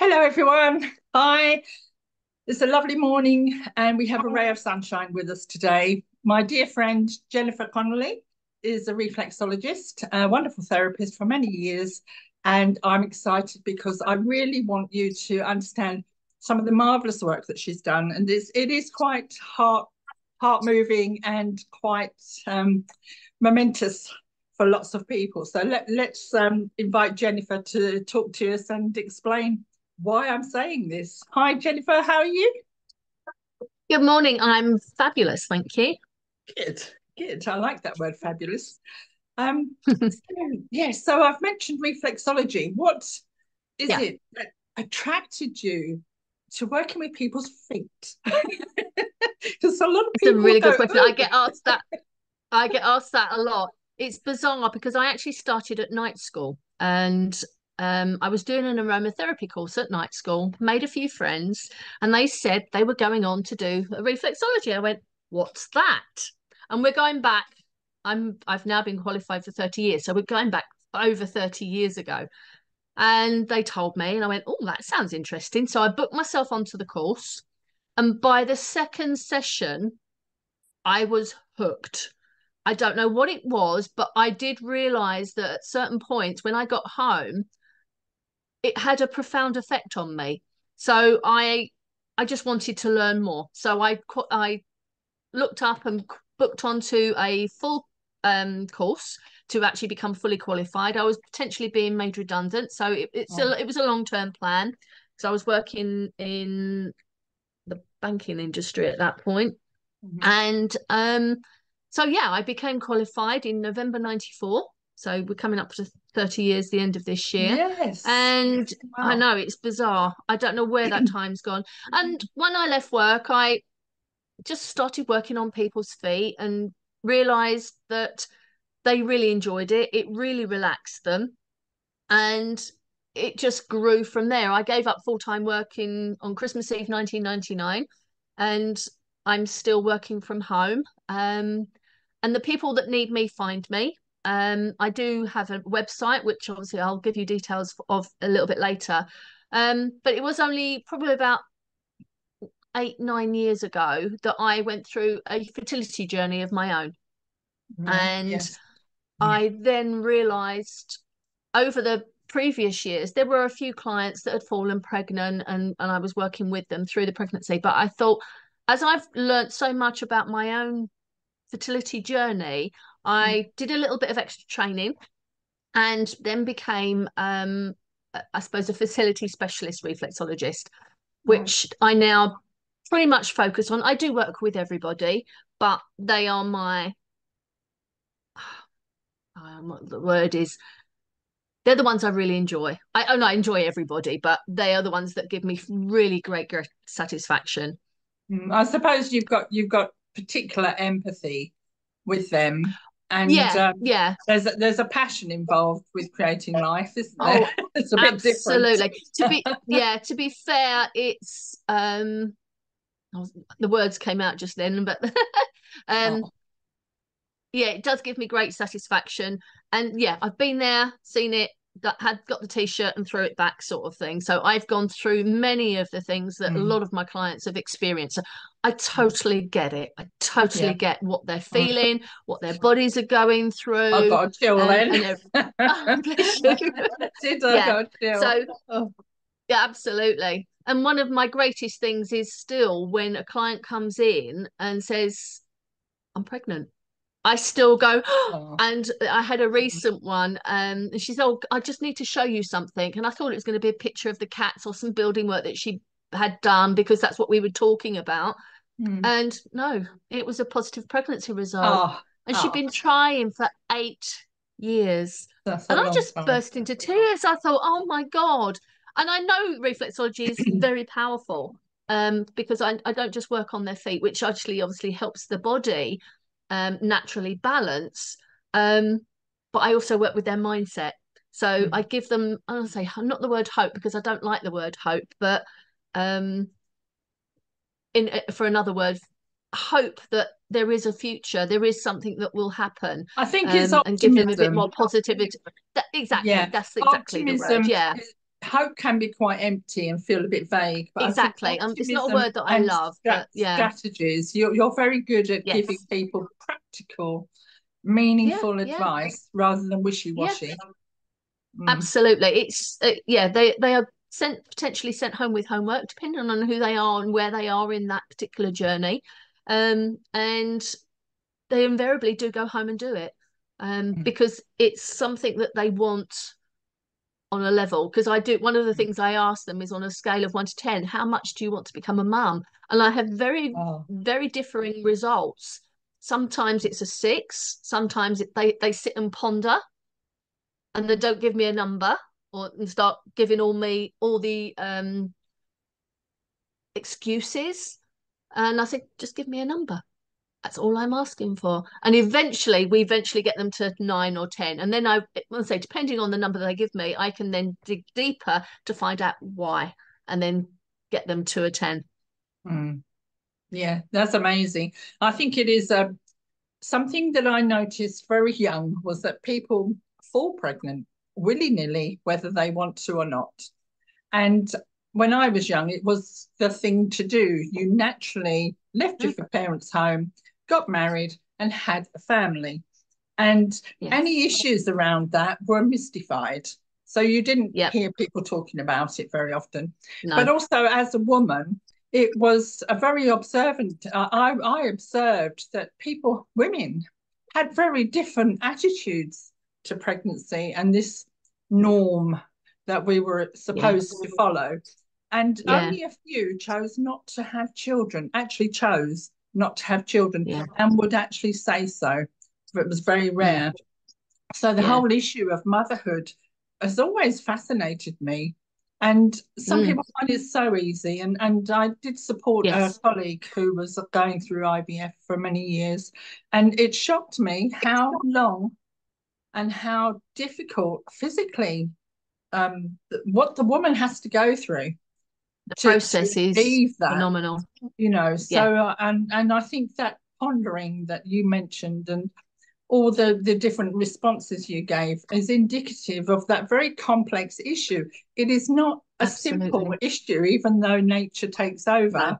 Hello, everyone. Hi. It's a lovely morning, and we have a ray of sunshine with us today. My dear friend Jennifer Connelly is a reflexologist, a wonderful therapist for many years, and I'm excited because I really want you to understand some of the marvelous work that she's done, and it is quite heart moving and quite momentous for lots of people. So let's invite Jennifer to talk to us and explain why I'm saying this. Hi, Jennifer. How are you? Good morning. I'm fabulous, thank you. Good. Good. I like that word, fabulous. So, yes. So I've mentioned reflexology. What is Yeah, it that attracted you to working with people's feet? Because a lot of it's a people really good go, question. oh, I get asked that. I get asked that a lot. It's bizarre because I actually started at night school and I was doing an aromatherapy course at night school, made a few friends, and they said they were going on to do a reflexology. I went, "What's that?" And we're going back. I've now been qualified for 30 years, so we're going back over 30 years ago. And they told me, and I went, "Oh, that sounds interesting." So I booked myself onto the course. And by the second session, I was hooked. I don't know what it was, but I did realize that at certain points when I got home, it had a profound effect on me. So I just wanted to learn more. So I looked up and booked onto a full course to actually become fully qualified. I was potentially being made redundant, so oh, it was a long-term plan because I was working in the banking industry at that point. mhm. And so yeah, I became qualified in November 94. So we're coming up to 30 years the end of this year. Yes. And I Wow. know it's bizarre. I don't know where that time's gone. And when I left work, I just started working on people's feet and realized that they really enjoyed it. It really relaxed them. And it just grew from there. I gave up full-time working on Christmas Eve 1999 and I'm still working from home. And the people that need me find me. I do have a website, which obviously I'll give you details of a little bit later. But it was only probably about 8, 9 years ago that I went through a fertility journey of my own. Right. And Yes. I then realized over the previous years, there were a few clients that had fallen pregnant and I was working with them through the pregnancy. But I thought, as I've learned so much about my own fertility journey, I did a little bit of extra training and then became, I suppose, a fertility specialist reflexologist, Right. which I now pretty much focus on. I do work with everybody, but they are my, what the word is, they're the ones I really enjoy. I enjoy everybody, but they are the ones that give me really great satisfaction. I suppose you've got particular empathy with them, and Yeah, yeah. there's a passion involved with creating life, isn't there? Oh, It's a bit different. absolutely. To be fair, it's the words came out just then, but um Oh, yeah, it does give me great satisfaction. And yeah, I've been there, seen it, that had got the t-shirt and threw it back sort of thing. So I've gone through many of the things that a mm, lot of my clients have experienced. So I totally get it. I totally yeah. get what they're Mm, feeling, what their bodies are going I through, got a chill then. and oh, bless you. Did I Yeah. got a chill? So Oh, yeah, absolutely. And one of my greatest things is still when a client comes in and says, I'm pregnant. I still go, "Oh," oh, and I had a recent one, and she said, "Oh, I just need to show you something." And I thought it was going to be a picture of the cats or some building work that she had done because that's what we were talking about. mm, And no, it was a positive pregnancy result. oh, And she'd oh, been trying for 8 years. that's a And I long just time. burst into tears. I thought, oh my God. And I know reflexology is very powerful because I don't just work on their feet, which actually obviously helps the body naturally balance. Um, but I also work with their mindset. So I Mm, give them, I'll say, not the word hope because I don't like the word hope, but um, in for another word, hope that there is a future, there is something that will happen, I think it's and give them a bit optimism. more positivity. Exactly, Yeah, that's exactly the word. optimism Yeah, hope can be quite empty and feel a bit vague, but I think Exactly. It's not a optimism word that I and love, but yeah, strategies, you're very good at giving yes, people practical, yeah, meaningful yeah, advice rather than yeah, wishy-washy. Mm. absolutely. It's yeah, they are potentially sent home with homework, depending on who they are and where they are in that particular journey, and they invariably do go home and do it, Mm. because it's something that they want on a level. Because I do, one of the things I ask them is on a scale of 1 to 10, how much do you want to become a mum? And I have very, Oh. very differing results. Sometimes it's a 6, sometimes they sit and ponder and they don't give me a number, or and start giving all the excuses. And I said, just give me a number. That's all I'm asking for. And we eventually get them to 9 or 10. And then I say, depending on the number they give me, I can then dig deeper to find out why, and then get them to a 10. Mm. Yeah, that's amazing. I think it is something that I noticed very young was that people fall pregnant willy-nilly, whether they want to or not. And when I was young, it was the thing to do. You naturally left Mm, your parents' home, got married, and had a family. And any yes. issues around that were mystified. So you didn't Yep. hear people talking about it very often. But No. also, as a woman, it was a very observant. I observed that women, had very different attitudes to pregnancy and this norm that we were supposed Yes. to follow. And Yeah. only a few chose not to have children, actually chose not to have children, Yeah. and would actually say so. It was very Mm, rare. So the yeah. whole issue of motherhood has always fascinated me. And some Mm, people find it so easy. And I did support a yes. colleague who was going through IVF for many years. And it shocked me how long and how difficult physically what the woman has to go through The to process is achieve that, phenomenal. so Yeah. and I think that pondering that you mentioned and all the different responses you gave is indicative of that very complex issue. It is not a simple Absolutely. issue, even though nature takes No. over.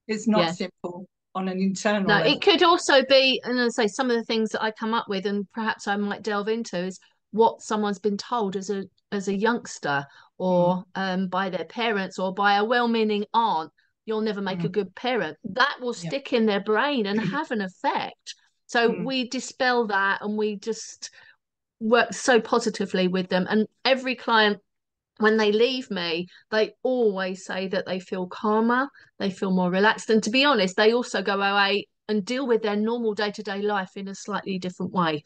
It's not Yeah. simple on an internal No, level. it could also be, and I say some of the things that I come up with, and perhaps I might delve into, is what someone's been told as a youngster, Mm, or by their parents, or by a well-meaning aunt. You'll never make a mm, good parent. That will yeah. stick in their brain and have an effect. So Mm, we dispel that, and we just work so positively with them. And every client, when they leave me, they always say that they feel calmer, they feel more relaxed. And to be honest, they also go away and deal with their normal day-to-day life in a slightly different way,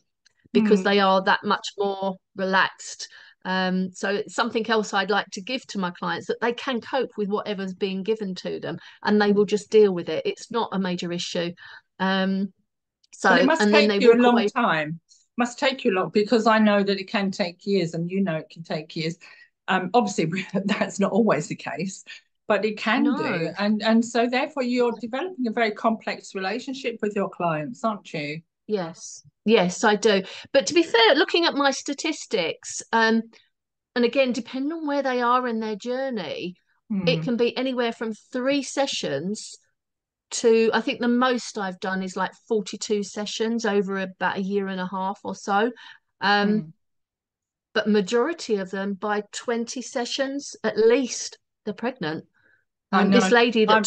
because mm, they are that much more relaxed. So it's something else I'd like to give to my clients, that they can cope with whatever's being given to them, and they will mm. just deal with it. It's not a major issue. Um, Well, it so, must and then take they you a walk long away. time. Must take you long because I know that it can take years, and it can take years. Obviously, that's not always the case, but it can do, No. and so therefore you're developing a very complex relationship with your clients, aren't you? Yes, yes, I do. But to be fair, looking at my statistics, and again, depending on where they are in their journey, it Hmm. can be anywhere from 3 sessions to, I think the most I've done is like 42 sessions over about a year and a half or so. Um, Hmm. but majority of them, by 20 sessions at least, they're pregnant. I This know. lady I'm.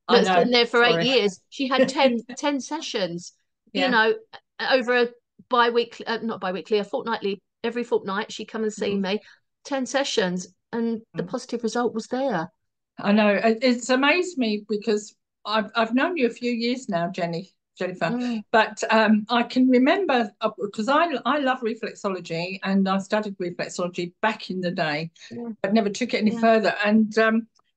I that's know. been there for eight Sorry. years, she had 10 sessions, you Yeah. know, over a bi-weekly, not bi-weekly, a fortnightly, every fortnight she'd come and see Mm, me, 10 sessions, and the mm. positive result was there. I know. It's amazed me because I've known you a few years now, Jennifer, Mm, but I can remember because I love reflexology and I studied reflexology back in the day, yeah, but never took it any yeah, further. And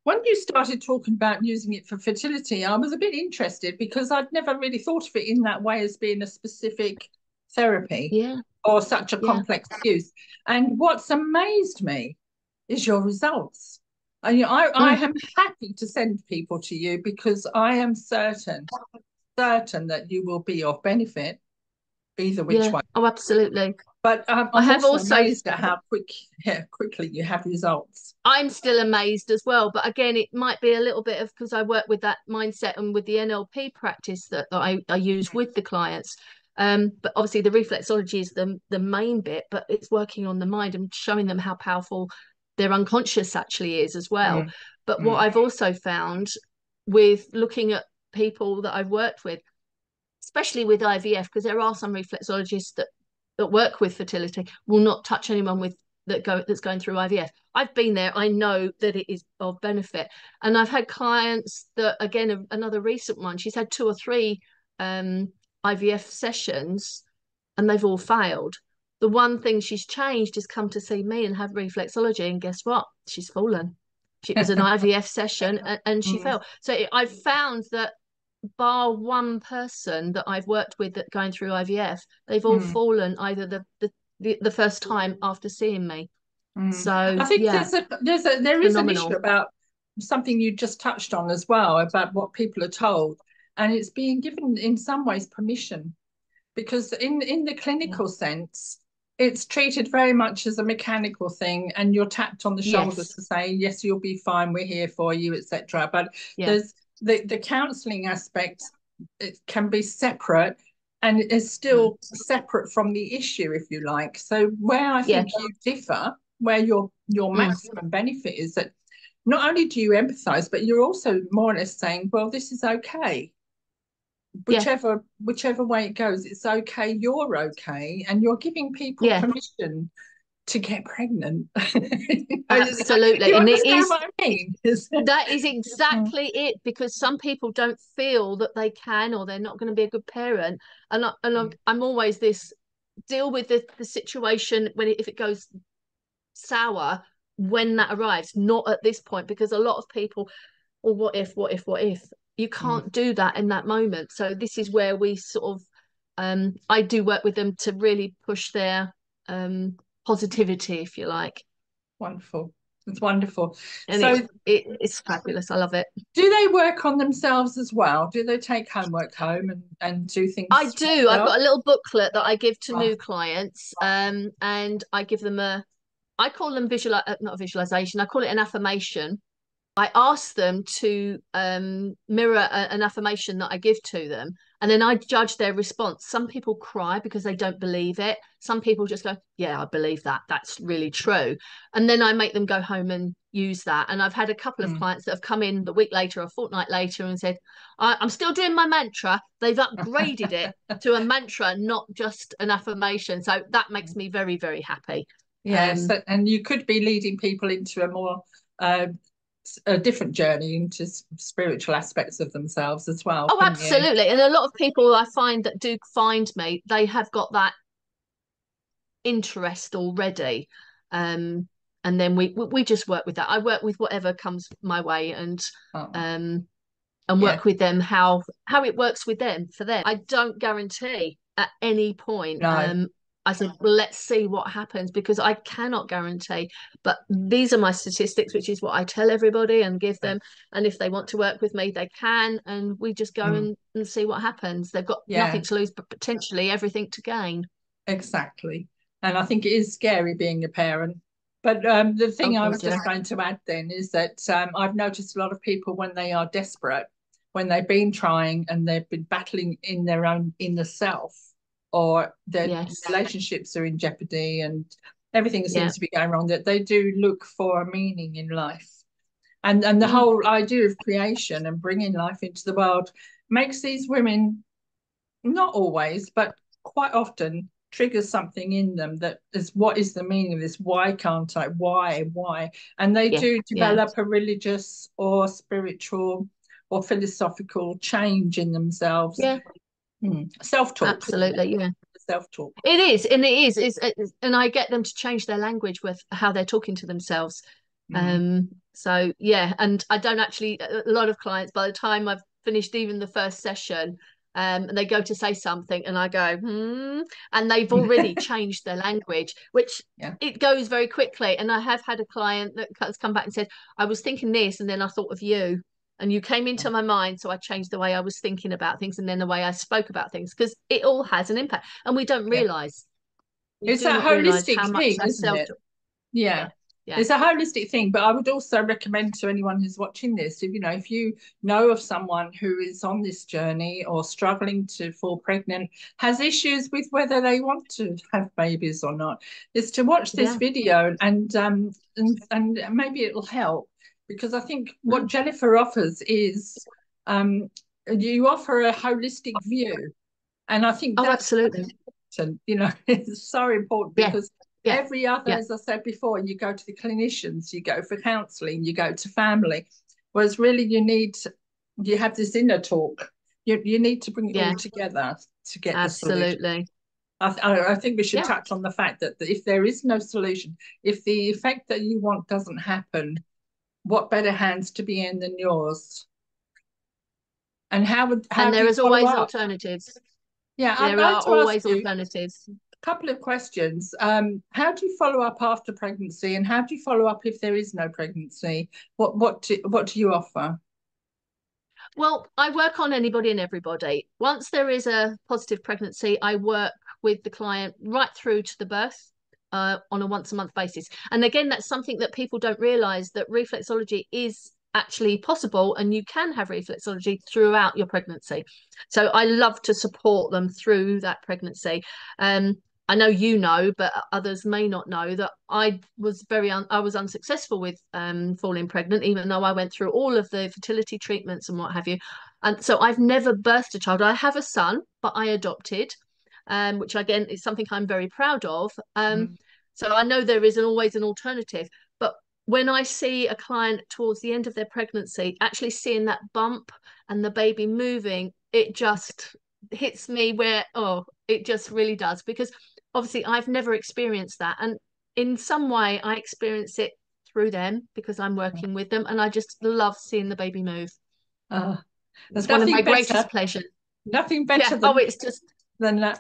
when you started talking about using it for fertility, I was a bit interested because I'd never really thought of it in that way as being a specific therapy yeah, or such a yeah. complex use. And what's amazed me is your results. And I Mm, am happy to send people to you because I am certain that you will be of benefit. either which Yeah. way. Oh, absolutely. But I I'm have also also amazed at how quickly you have results. I'm still amazed as well. But again, it might be a little bit of because I work with that mindset and with the NLP practice that I use with the clients. But obviously the reflexology is the main bit, but it's working on the mind and showing them how powerful their unconscious actually is as well. Mm, But what mm, I've also found with looking at people that I've worked with, especially with IVF, because there are some reflexologists that work with fertility, will not touch anyone with that's going through IVF. I've been there. I know that it is of benefit, and I've had clients that again, another recent one. She's had 2 or 3 IVF sessions, and they've all failed. The one thing she's changed is come to see me and have reflexology, and guess what? She's fallen. It was an IVF session, and she mm, fell. So I've found that bar one person that I've worked with that going through IVF, they've all mm, fallen either the first time after seeing me. mm. So I think yeah, it's there is an issue phenomenal. about something you just touched on as well about what people are told, and it's being given in some ways permission, because in the Yeah. clinical sense, it's treated very much as a mechanical thing, and you're tapped on the shoulder Yes. to say, yes, you'll be fine, we're here for you, etc. But Yeah. there's the counselling aspect, it can be separate, and it is Mm. still separate from the issue, if you like. So where I Yeah. think you differ, where your Mm. maximum benefit is that not only do you empathize, but you're also more or less saying, well, this is okay, Yeah. whichever way it goes, it's okay, you're okay, and you're giving people Yeah. permission to get pregnant. Absolutely. You And it understand is what I mean? that is Mm, exactly it because some people don't feel that they can or they're not going to be a good parent. I'm always this deal with the situation when if it goes sour when that arrives, not at this point, because a lot of people, or what if? You mm. can't do that in that moment. So this is where we sort of, I do work with them to really push their positivity, if you like. Wonderful. It's wonderful. And So it's fabulous. I love it. do they work on themselves as well? Do they take homework home and do I things do. I've themselves? got a little booklet that I give to Oh, new clients, and I give them I call them not a visualization. I call it an affirmation. I ask them to mirror an affirmation that I give to them, and then I judge their response. Some people cry because they don't believe it. Some people just go, "Yeah, I believe that. That's really true." And then I make them go home and use that. And I've had a couple of mm. clients that have come in the week later, or a fortnight later, and said, "I'm still doing my mantra." They've upgraded it to a mantra, not just an affirmation. So that makes me very, very happy. Yes, Um, and you could be leading people into a more uh, a different journey into spiritual aspects of themselves as well, Oh, couldn't you? absolutely. And a lot of people I find that do find me, they have got that interest already. Um, and then we just work with that. I work with whatever comes my way Oh, um and yeah, work with them how it works with them for them. I don't guarantee at any point. no, I said, well, let's see what happens because I cannot guarantee. But these are my statistics, which is what I tell everybody and give them. And if they want to work with me, they can. And we just go mm, and see what happens. They've got yeah, nothing to lose, but potentially everything to gain. exactly. And I think it is scary being a parent. But the Oh, thing I was God, yeah. just going to add then is that I've noticed a lot of people when they are desperate, when they've been trying and they've been battling in their own inner self, or their Yes. relationships are in jeopardy and everything Yeah. seems to be going wrong, that they do look for a meaning in life. And the Mm. whole idea of creation and bringing life into the world makes these women, not always, but quite often, triggers something in them that is, what is the meaning of this? Why can't I? Why? And they Yeah. do Yeah. develop a religious or spiritual or philosophical change in themselves. Yeah. Self-talk, isn't it? Absolutely. Yeah. Self-talk. It is, and it is. And I get them to change their language with how they're talking to themselves. Mm. So yeah, and I don't actually. A lot of clients, by the time I've finished even the first session, and they go to say something, and I go, and they've already changed their language, which Yeah. it goes very quickly. And I have had a client that has come back and said, "I was thinking this, and then I thought of you." and you came into my mind, so I changed the way I was thinking about things, and then the way I spoke about things, because it all has an impact, and we don't Yeah. realize. We It's do that not realize holistic how much thing, our isn't self. it? Yeah. Yeah, yeah, It's a holistic thing, but I would also recommend to anyone who's watching this, if you know of someone who is on this journey or struggling to fall pregnant, has issues with whether they want to have babies or not, is to watch this yeah. video and maybe it'll help, because I think what Mm. Jennifer offers is um, you offer a holistic view, and I think Oh, that's absolutely. important. It's so important Yeah, because yeah, every other, yeah, as I said before, you go to the clinicians, you go for counselling, you go to family, whereas really you have this inner talk. You need to bring it yeah. all together to get the solution. Absolutely. I think we should Yeah. touch on the fact that if there is no solution, if the effect that you want doesn't happen, what better hands to be in than yours? And how And do there you is follow always up? alternatives. Yeah, I'd There like are to ask always you alternatives. couple of questions. How do you follow up after pregnancy, and how do you follow up if there is no pregnancy? What do you offer? Well, I work on anybody and everybody. Once there is a positive pregnancy, I work with the client right through to the birth on a once a month basis. And again, that's something that people don't realize, that reflexology is actually possible, and you can have reflexology throughout your pregnancy. So I love to support them through that pregnancy. I know you know, but others may not know that I was I was unsuccessful with falling pregnant, even though I went through all of the fertility treatments and what have you. And so I've never birthed a child. I have a son, but I adopted, which again is something I'm very proud of. Mm. So I know there is always an alternative. But when I see a client towards the end of their pregnancy, actually seeing that bump and the baby moving, it just hits me where, oh, it just really does. Because obviously I've never experienced that. And in some way, I experience it through them because I'm working with them. And I just love seeing the baby move. Uh, there's It's one of my nothing better, greatest pleasures. nothing Yeah. better Oh, it's just, than that.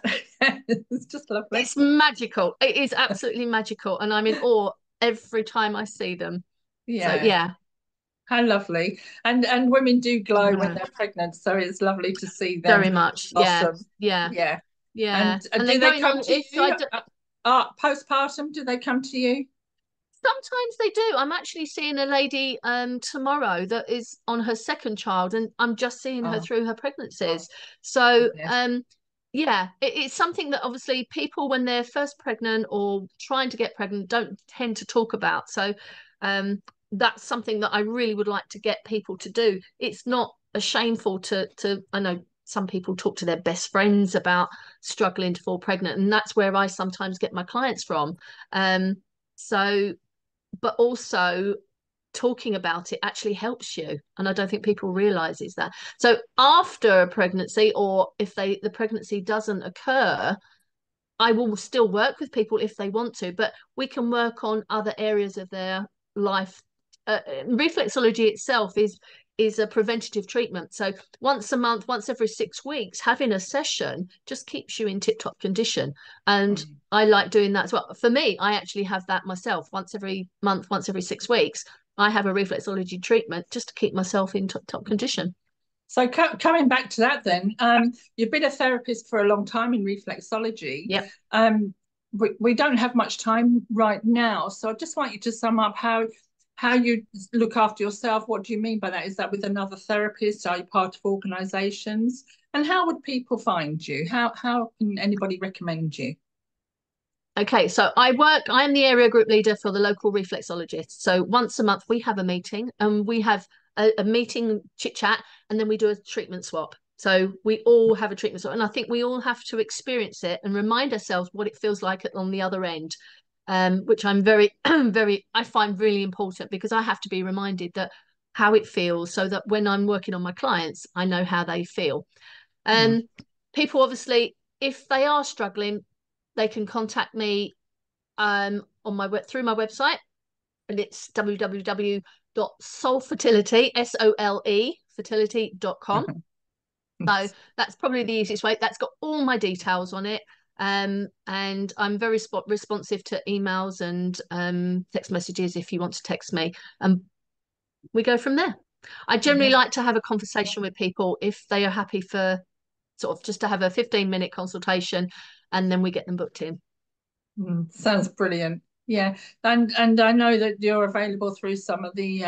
It's just lovely. it's magical. It is absolutely magical. And I'm in awe every time I see them. So, Yeah, yeah. how lovely. And women do glow when Yeah. they're pregnant, so it's lovely to see them Very much. Yeah. blossom. Yeah. Yeah. Yeah. And And do then they going come on, to if I you? do, Postpartum, do they come to you? sometimes they do. I'm actually seeing a lady tomorrow that is on her second child, and I'm just seeing her Oh, through her pregnancies. So yes. yeah, it's something that obviously people when they're first pregnant or trying to get pregnant don't tend to talk about. So um that's something that I really would like to get people to do. It's not a shameful to I know some people talk to their best friends about struggling to fall pregnant, and that's where I sometimes get my clients from. So but also talking about it actually helps you, and I don't think people realizes that. So after a pregnancy, or if the pregnancy doesn't occur, I will still work with people if they want to, but we can work on other areas of their life. Reflexology itself is a preventative treatment. So once a month, once every 6 weeks, having a session just keeps you in tip-top condition. And Mm. I like doing that as well. For me, I actually have that myself once every month, once every 6 weeks. I have a reflexology treatment just to keep myself in top condition. So coming back to that, then you've been a therapist for a long time in reflexology. Yep. We don't have much time right now, so I just want you to sum up how you look after yourself. What do you mean by that? Is that with another therapist? Are you part of organisations? And how would people find you? How can anybody recommend you? Okay, so I am the area group leader for the local reflexologist. So once a month we have a meeting and we have a meeting chit chat, and then we do a treatment swap. So we all have a treatment swap. And I think we all have to experience it and remind ourselves what it feels like on the other end. Which I'm very, very, I find really important, because I have to be reminded that how it feels, so that when I'm working on my clients, I know how they feel. Mm. Um, People obviously, if they are struggling, they can contact me on my through my website, and it's www.soulfertility, SOLE fertility.com. So that's probably the easiest way. That's got all my details on it. And I'm very responsive to emails and text messages if you want to text me. We go from there. I generally like to have a conversation with people if they are happy for sort of just to have a 15-minute consultation, and then we get them booked in. Sounds brilliant. Yeah, and I know that you're available through some of the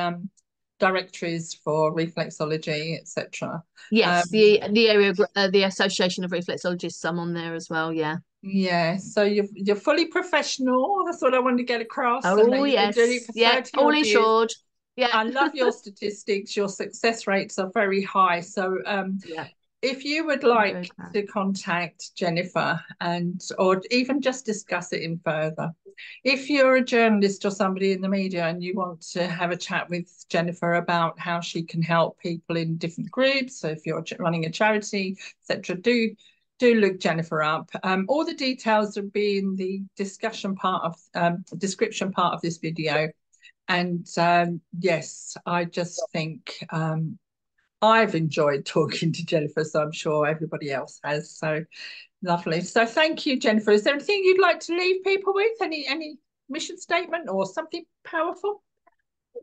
directories for reflexology, etc. Yes, the area the Association of Reflexologists, I'm on there as well. Yeah. Yeah, so you're fully professional. That's what I wanted to get across, and that Oh you've been doing it yes, for yeah, 30 all odd years. insured. Yeah. I love your statistics. Your success rates are very high. So Yeah, if you would I'm very like proud. to contact Jennifer and or even just discuss it in further, if you're a journalist or somebody in the media and you want to have a chat with Jennifer about how she can help people in different groups, so if you're running a charity, etc., do look Jennifer up. All the details will be in the discussion part of description part of this video. And yes, I just think I've enjoyed talking to Jennifer, so I'm sure everybody else has. So lovely. So thank you, Jennifer. Is there anything you'd like to leave people with? Any mission statement or something powerful?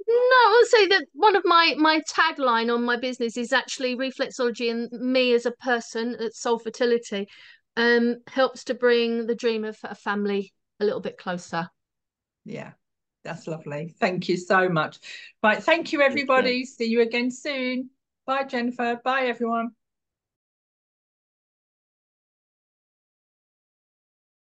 No, I'll say that one of my tagline on my business is actually reflexology, and me as a person at Soul Fertility helps to bring the dream of a family a little bit closer. Yeah, that's lovely. Thank you so much. Right, thank you, Thank you. everybody. See you again soon. Bye, Jennifer. Bye, everyone.